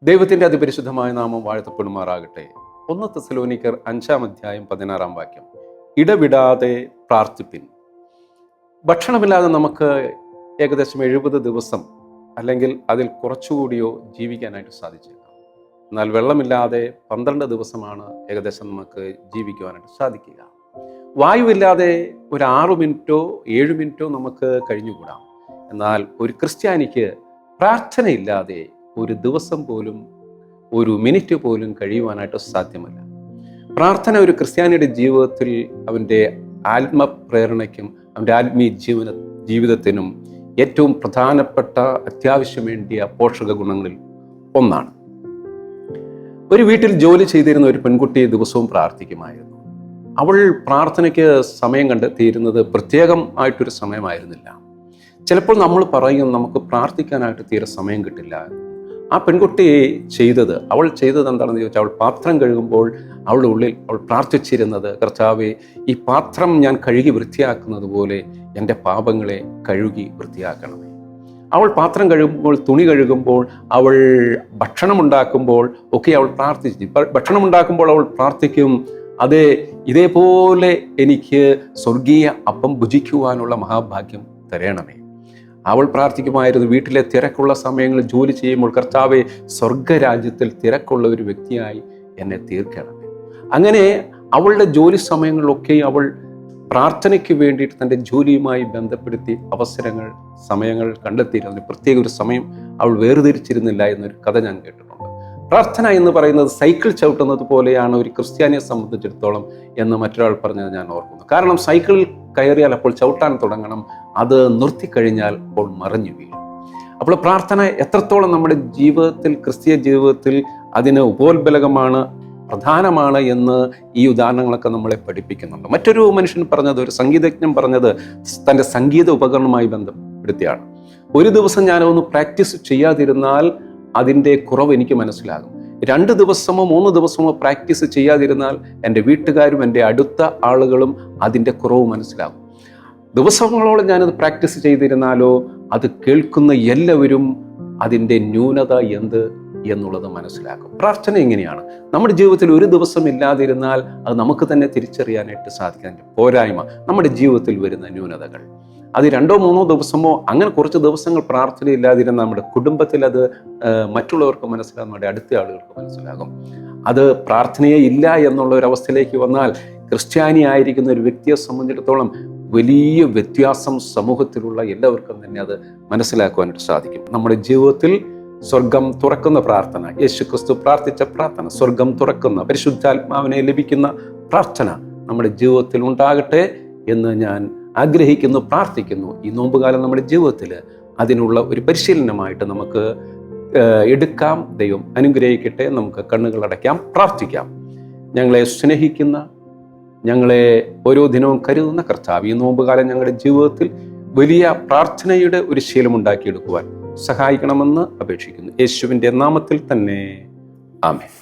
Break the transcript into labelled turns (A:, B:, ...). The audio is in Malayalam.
A: ദൈവത്തിന്റെ അതിപരിശുദ്ധമായ നാമം വാഴ്ത്തപ്പെടുമാറാകട്ടെ. 1 തെസ്സലോനിക്കർ 5-ാം അധ്യായം 16-ാം വാക്യം. ഇടവിടാതെ പ്രാർത്ഥിപ്പിൻ. ഭക്ഷണമില്ലാതെ നമുക്ക് ഏകദേശം 70 ദിവസം അല്ലെങ്കിൽ അതിൽ കുറച്ചുകൂടിയോ ജീവിക്കാനായിട്ട് സാധിച്ചേക്കാം. എന്നാൽ വെള്ളമില്ലാതെ 12 ദിവസമാണ് ഏകദേശം നമുക്ക് ജീവിക്കുവാനായിട്ട് സാധിക്കുക. വായുവില്ലാതെ ഒരു 6 മിനിറ്റോ 7 മിനിറ്റോ നമുക്ക് കഴിഞ്ഞുകൂടാം. എന്നാൽ ഒരു ക്രിസ്ത്യാനിക്ക് പ്രാർത്ഥനയില്ലാതെ ഒരു ദിവസം പോലും ഒരു മിനിറ്റ് പോലും കഴിയുവാനായിട്ട് സാധ്യമല്ല. പ്രാർത്ഥന ഒരു ക്രിസ്ത്യാനിയുടെ ജീവിതത്തിൽ അവൻ്റെ ആത്മപ്രേരണയ്ക്കും അവൻ്റെ ആത്മീയ ജീവിതത്തിനും ഏറ്റവും പ്രധാനപ്പെട്ട അത്യാവശ്യം വേണ്ടിയ പോഷക ഗുണങ്ങളിൽ ഒന്നാണ്. ഒരു വീട്ടിൽ ജോലി ചെയ്തിരുന്ന ഒരു പെൺകുട്ടി ദിവസവും പ്രാർത്ഥിക്കുമായിരുന്നു. അവൾ പ്രാർത്ഥനയ്ക്ക് സമയം കണ്ടെത്തിയിരുന്നത് പ്രത്യേകം ആയിട്ടൊരു സമയമായിരുന്നില്ല. ചിലപ്പോൾ നമ്മൾ പറയും നമുക്ക് പ്രാർത്ഥിക്കാനായിട്ട് തീരെ സമയം കിട്ടില്ല. ആ പെൺകുട്ടി അവൾ ചെയ്തത് എന്താണെന്ന് ചോദിച്ചാൽ, അവൾ പാത്രം കഴുകുമ്പോൾ അവളുടെ ഉള്ളിൽ അവൾ പ്രാർത്ഥിച്ചിരുന്നത്, കർത്താവേ, ഈ പാത്രം ഞാൻ കഴുകി വൃത്തിയാക്കുന്നത് പോലെ എൻ്റെ പാപങ്ങളെ കഴുകി വൃത്തിയാക്കണമേ. അവൾ പാത്രം കഴുകുമ്പോൾ, തുണി കഴുകുമ്പോൾ, അവൾ ഭക്ഷണമുണ്ടാക്കുമ്പോൾ ഒക്കെ അവൾ പ്രാർത്ഥിച്ചു. ഭക്ഷണം ഉണ്ടാക്കുമ്പോൾ അവൾ പ്രാർത്ഥിക്കും, അതെ, ഇതേപോലെ എനിക്ക് സ്വർഗീയ അപ്പം ഭുജിക്കുവാനുള്ള മഹാഭാഗ്യം തരണമേ. അവൾ പ്രാർത്ഥിക്കുമായിരുന്നു, വീട്ടിലെ തിരക്കുള്ള സമയങ്ങളിൽ ജോലി ചെയ്യുമ്പോൾ, കർത്താവെ, സ്വർഗരാജ്യത്തിൽ തിരക്കുള്ള ഒരു വ്യക്തിയായി എന്നെ തീർക്കണമേ. അങ്ങനെ അവളുടെ ജോലി സമയങ്ങളിലൊക്കെ അവൾ പ്രാർത്ഥനയ്ക്ക് വേണ്ടിയിട്ട് തൻ്റെ ജോലിയുമായി ബന്ധപ്പെടുത്തി സമയങ്ങൾ കണ്ടെത്തിയിരുന്നു. പ്രത്യേക ഒരു സമയം അവൾ വേർതിരിച്ചിരുന്നില്ല എന്നൊരു കഥ ഞാൻ കേട്ടിട്ടുണ്ട്. പ്രാർത്ഥന എന്ന് പറയുന്നത് സൈക്കിൾ ചവിട്ടുന്നത് പോലെയാണ് ഒരു ക്രിസ്ത്യാനിയെ സംബന്ധിച്ചിടത്തോളം എന്ന് മറ്റൊരാൾ പറഞ്ഞത് ഞാൻ ഓർക്കുന്നു. കാരണം സൈക്കിളിൽ കയറിയാൽ അപ്പോൾ ചവിട്ടാൻ തുടങ്ങണം, അത് നിർത്തിക്കഴിഞ്ഞാൽ അപ്പോൾ മറിഞ്ഞു വീഴും. അപ്പോൾ പ്രാർത്ഥന എത്രത്തോളം നമ്മുടെ ജീവിതത്തിൽ, ക്രിസ്തീയ ജീവിതത്തിൽ അതിന് ഉപോത്ബലകമാണ്, പ്രധാനമാണ് എന്ന് ഈ ഉദാഹരണങ്ങളൊക്കെ നമ്മളെ പഠിപ്പിക്കുന്നുണ്ട്. മറ്റൊരു മനുഷ്യൻ പറഞ്ഞത്, ഒരു സംഗീതജ്ഞൻ പറഞ്ഞത് തൻ്റെ സംഗീത ഉപകരണവുമായി ബന്ധപ്പെടുത്തിയാണ്. ഒരു ദിവസം ഞാനൊന്ന് പ്രാക്ടീസ് ചെയ്യാതിരുന്നാൽ അതിൻ്റെ കുറവ് എനിക്ക് മനസ്സിലാകും. 2 ദിവസമോ 3 ദിവസമോ പ്രാക്ടീസ് ചെയ്യാതിരുന്നാൽ എൻ്റെ വീട്ടുകാരും എൻ്റെ അടുത്ത ആളുകളും അതിൻ്റെ കുറവ് മനസ്സിലാകും. ദിവസങ്ങളോളം ഞാനത് പ്രാക്ടീസ് ചെയ്തിരുന്നാലോ അത് കേൾക്കുന്ന എല്ലാവരും അതിൻ്റെ ന്യൂനത എന്ത് എന്നുള്ളത് മനസ്സിലാക്കും. പ്രാർത്ഥന എങ്ങനെയാണ്? നമ്മുടെ ജീവിതത്തിൽ ഒരു ദിവസം ഇല്ലാതിരുന്നാൽ അത് നമുക്ക് തന്നെ തിരിച്ചറിയാനായിട്ട് സാധിക്കാൻ പോരായ്മ, നമ്മുടെ ജീവിതത്തിൽ വരുന്ന ന്യൂനതകൾ. അത് 2 or 3 ദിവസമോ അങ്ങനെ കുറച്ച് ദിവസങ്ങൾ പ്രാർത്ഥനയില്ലാതിരുന്ന നമ്മുടെ കുടുംബത്തിൽ അത് മറ്റുള്ളവർക്ക് മനസ്സിലാകും, നമ്മുടെ അടുത്ത ആളുകൾക്ക് മനസ്സിലാകും. അത് പ്രാർത്ഥനയെ ഇല്ല എന്നുള്ള ഒരു അവസ്ഥയിലേക്ക് വന്നാൽ ക്രിസ്ത്യാനി ആയിരിക്കുന്ന ഒരു വ്യക്തിയെ സംബന്ധിച്ചിടത്തോളം വലിയ വ്യത്യാസം സമൂഹത്തിലുള്ള എല്ലാവർക്കും തന്നെ അത് മനസ്സിലാക്കുവാനായിട്ട് സാധിക്കും. നമ്മുടെ ജീവിതത്തിൽ സ്വർഗം തുറക്കുന്ന പ്രാർത്ഥന, യേശുക്രിസ്തു പ്രാർത്ഥിച്ച പ്രാർത്ഥന, സ്വർഗം തുറക്കുന്ന പരിശുദ്ധാത്മാവിനെ ലഭിക്കുന്ന പ്രാർത്ഥന നമ്മുടെ ജീവിതത്തിൽ ഉണ്ടാകട്ടെ എന്ന് ഞാൻ ആഗ്രഹിക്കുന്നു, പ്രാർത്ഥിക്കുന്നു. ഈ നോമ്പുകാലം നമ്മുടെ ജീവിതത്തിൽ അതിനുള്ള ഒരു പരിശീലനമായിട്ട് നമുക്ക് എടുക്കാം. ദൈവം അനുഗ്രഹിക്കട്ടെ. നമുക്ക് കണ്ണുകൾ അടയ്ക്കാം, പ്രാർത്ഥിക്കാം. ഞങ്ങളെ സ്നേഹിക്കുന്ന, ഞങ്ങളെ ഓരോ ദിനവും കരുതുന്ന കർത്താവ്, ഈ നോമ്പുകാലം ഞങ്ങളുടെ ജീവിതത്തിൽ വലിയ പ്രാർത്ഥനയുടെ ഒരു ശീലം ഉണ്ടാക്കിയെടുക്കുവാൻ സഹായിക്കണമെന്ന് അപേക്ഷിക്കുന്നു. യേശുവിൻ്റെ നാമത്തിൽ തന്നെ, ആമേൻ.